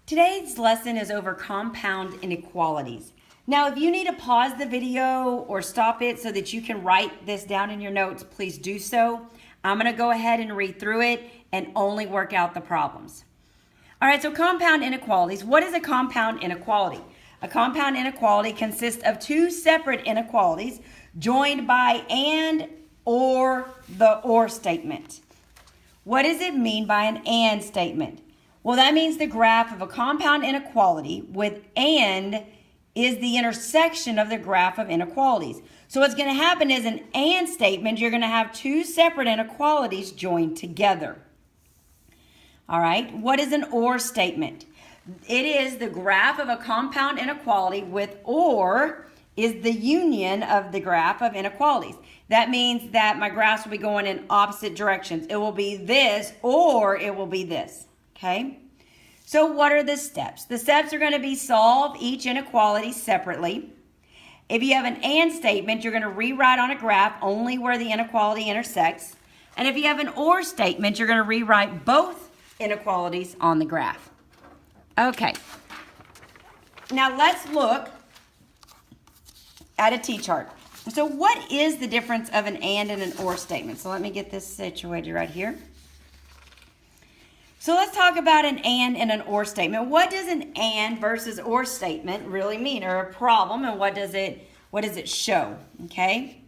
Today's lesson is over compound inequalities. Now, if you need to pause the video or stop it so that you can write this down in your notes, please do so. I'm going to go ahead and read through it and only work out the problems. All right, so compound inequalities. What is a compound inequality? A compound inequality consists of two separate inequalities joined by and or the or statement. What does it mean by an and statement? Well, that means the graph of a compound inequality with and is the intersection of the graph of inequalities. So what's going to happen is an and statement, you're going to have two separate inequalities joined together. All right, what is an or statement? It is the graph of a compound inequality with or is the union of the graph of inequalities. That means that my graphs will be going in opposite directions. It will be this or it will be this. Okay, so what are the steps? The steps are going to be solve each inequality separately. If you have an and statement, you're going to rewrite on a graph only where the inequality intersects. And if you have an or statement, you're going to rewrite both inequalities on the graph. Okay, now let's look at a T-chart. So what is the difference of an and an or statement? So let me get this situated right here. So let's talk about an and an or statement. What does an and versus or statement really mean, or a problem, and what does it show? Okay,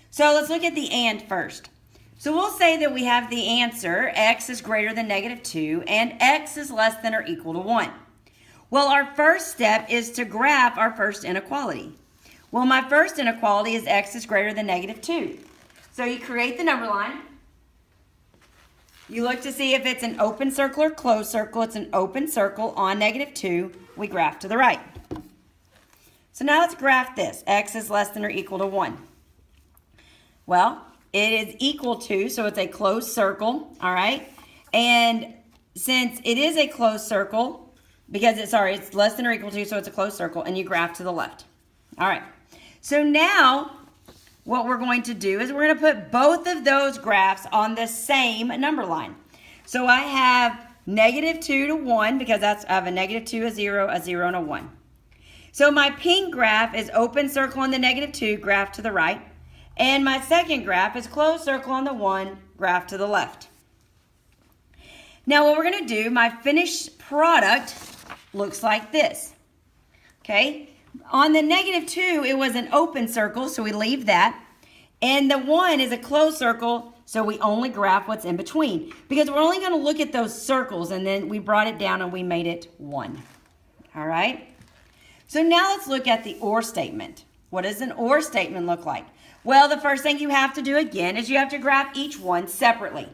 so let's look at the and first. So we'll say that we have the answer, x is greater than -2, and x is less than or equal to 1. Well, our first step is to graph our first inequality. Well, my first inequality is x is greater than -2. So you create the number line. You look to see if it's an open circle or closed circle. It's an open circle on -2. We graph to the right. So now let's graph this. X is less than or equal to 1. Well, it is equal to, so it's a closed circle, all right? And since it is a closed circle, because it's less than or equal to, so it's a closed circle, and you graph to the left. All right. So now what we're going to do is we're going to put both of those graphs on the same number line. So I have -2 to 1 because I have a -2, a 0, and a 1. So my pink graph is open circle on the -2, graph to the right. And my second graph is closed circle on the 1, graph to the left. Now what we're going to do, my finished product looks like this. Okay? On the -2, it was an open circle, so we leave that. And the 1 is a closed circle, so we only graph what's in between. Because we're only going to look at those circles, and then we brought it down and we made it 1. All right? So now let's look at the or statement. What does an or statement look like? Well, the first thing you have to do again is you have to graph each one separately.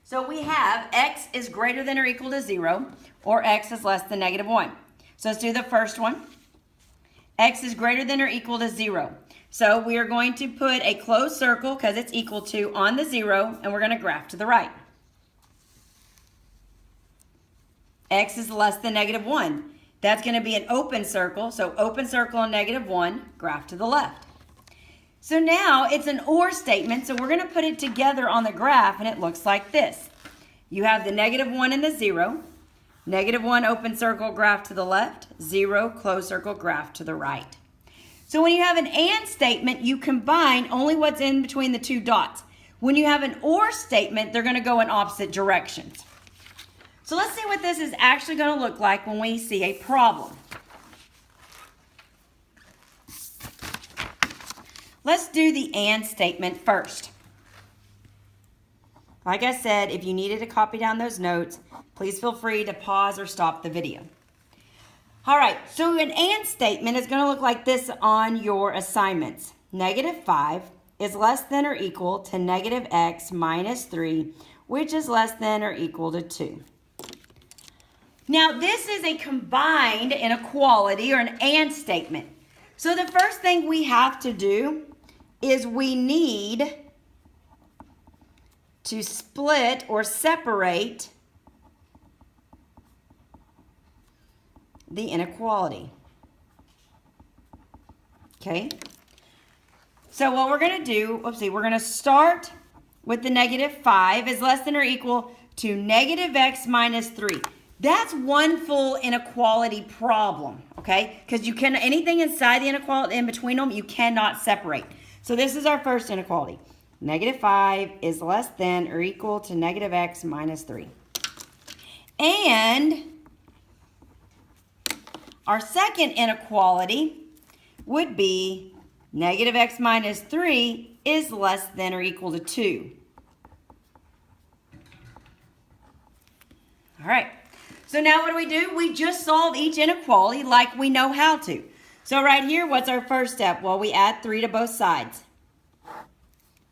So we have x is greater than or equal to 0, or x is less than -1. So let's do the first one. X is greater than or equal to 0. So we are going to put a closed circle, because it's equal to, on the 0, and we're going to graph to the right. X is less than -1. That's going to be an open circle, so open circle on -1, graph to the left. So now it's an or statement, so we're going to put it together on the graph, and it looks like this. You have the -1 and the 0. -1 open circle, graph to the left. 0 closed circle, graph to the right. So when you have an and statement, you combine only what's in between the two dots. When you have an or statement, they're going to go in opposite directions. So let's see what this is actually going to look like when we see a problem. Let's do the and statement first. Like I said, if you needed to copy down those notes, please feel free to pause or stop the video. All right, so an and statement is going to look like this on your assignments. -5 is less than or equal to -x minus 3, which is less than or equal to 2. Now, this is a combined inequality or an and statement. So the first thing we have to do is we need to split or separate the inequality. Okay? So what we're going to do, we're going to start with the -5 is less than or equal to negative x minus 3. That's one full inequality problem, okay? Because you can, anything inside the inequality, in between them, you cannot separate. So this is our first inequality. Negative 5 is less than or equal to negative x minus 3. And our second inequality would be negative x minus 3 is less than or equal to 2. All right. So now what do? We just solve each inequality like we know how to. So right here, what's our first step? Well, we add 3 to both sides.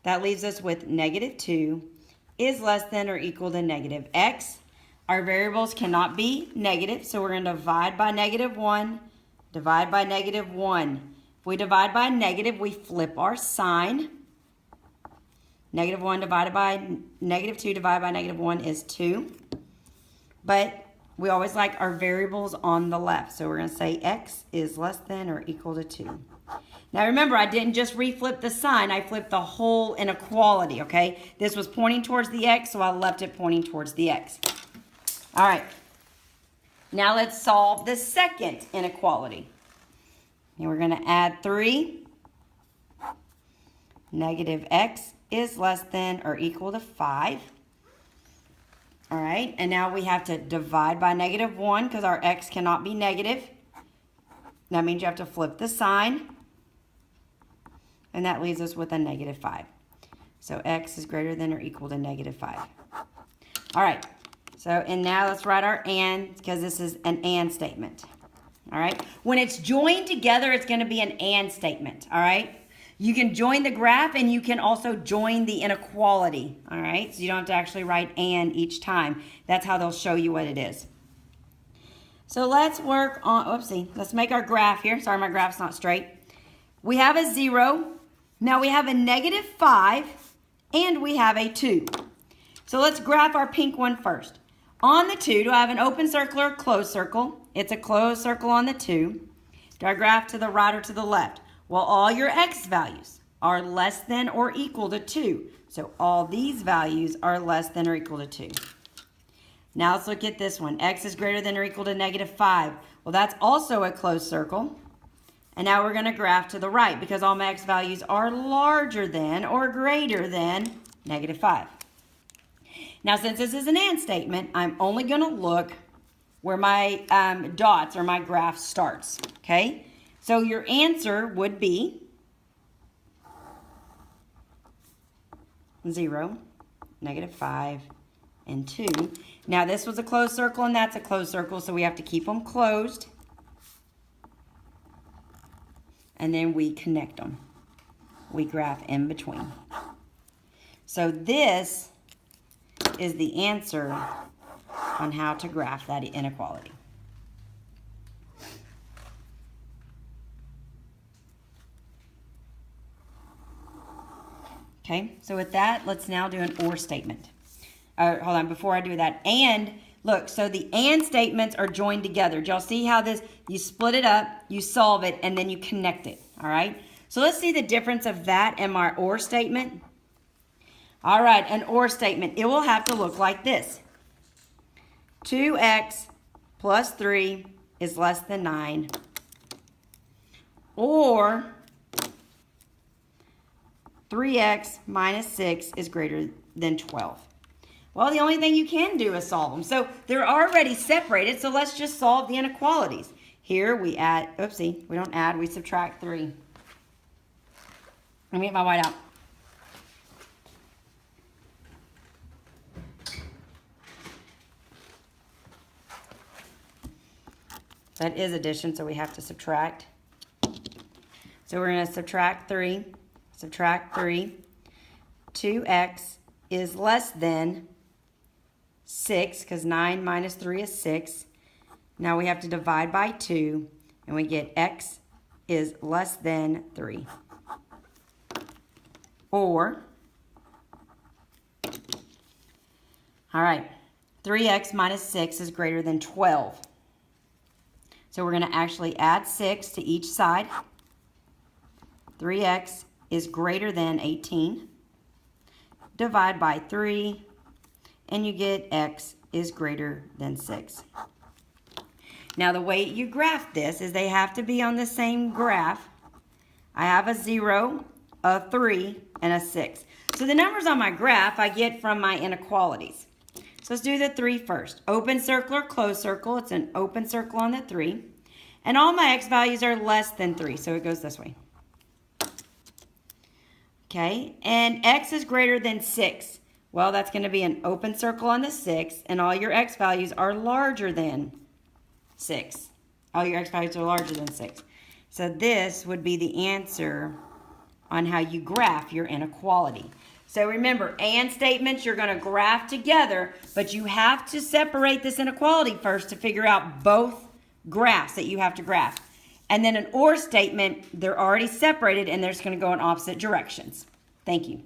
That leaves us with negative 2 is less than or equal to negative x. Our variables cannot be negative, so we're going to divide by negative 1, divide by negative 1. If we divide by negative, we flip our sign. Negative 1 divided by negative 2 divided by negative 1 is 2. But we always like our variables on the left. So we're going to say x is less than or equal to 2. Now remember, I didn't just reflip the sign. I flipped the whole inequality, okay? This was pointing towards the x, so I left it pointing towards the x. All right. Now let's solve the second inequality. And we're going to add 3. Negative x is less than or equal to 5. All right, and now we have to divide by negative 1 because our x cannot be negative. That means you have to flip the sign. And that leaves us with a negative 5. So x is greater than or equal to negative 5. All right, so and now let's write our and because this is an and statement. All right, when it's joined together, it's going to be an and statement. All right. You can join the graph and you can also join the inequality, all right? So you don't have to actually write and each time. That's how they'll show you what it is. So let's work on, oopsie, let's make our graph here. Sorry, my graph's not straight. We have a 0. Now we have a negative 5 and we have a 2. So let's graph our pink one first. On the 2, do I have an open circle or a closed circle? It's a closed circle on the 2. Do I graph to the right or to the left? Well, all your x values are less than or equal to 2. So all these values are less than or equal to 2. Now let's look at this one. X is greater than or equal to negative 5. Well, that's also a closed circle. And now we're going to graph to the right because all my x values are larger than or greater than negative 5. Now, since this is an and statement, I'm only going to look where my dots or my graph starts, okay? So your answer would be 0, negative 5, and 2. Now this was a closed circle and that's a closed circle, so we have to keep them closed. And then we connect them. We graph in between. So this is the answer on how to graph that inequality. Okay, so with that, let's now do an or statement. Hold on, before I do that, and look, so the and statements are joined together. Do y'all see how this, you split it up, you solve it, and then you connect it, all right? So let's see the difference of that and my or statement. All right, an or statement, it will have to look like this. 2x plus 3 is less than 9, or 3x minus 6 is greater than 12. Well, the only thing you can do is solve them. So they're already separated, so let's just solve the inequalities. Here we add, oopsie, we don't add, we subtract 3. Let me get my white out. That is addition, so we have to subtract. So we're going to subtract 3. Subtract 3. 2x is less than 6, because 9 minus 3 is 6. Now we have to divide by 2, and we get x is less than 3. Or, all right, 3x minus 6 is greater than 12. So we're going to actually add 6 to each side. 3x is greater than 18. Divide by 3. and you get x is greater than 6. Now the way you graph this is they have to be on the same graph. I have a 0, a 3, and a 6. So the numbers on my graph I get from my inequalities. So let's do the 3 first. Open circle or closed circle. It's an open circle on the 3. And all my x values are less than 3, so it goes this way. Okay, and x is greater than 6. Well, that's going to be an open circle on the 6, and all your x values are larger than 6. All your x values are larger than 6. So this would be the answer on how you graph your inequality. So remember, and statements you're going to graph together, but you have to separate this inequality first to figure out both graphs that you have to graph. And then an or statement, they're already separated and they're just going to go in opposite directions. Thank you.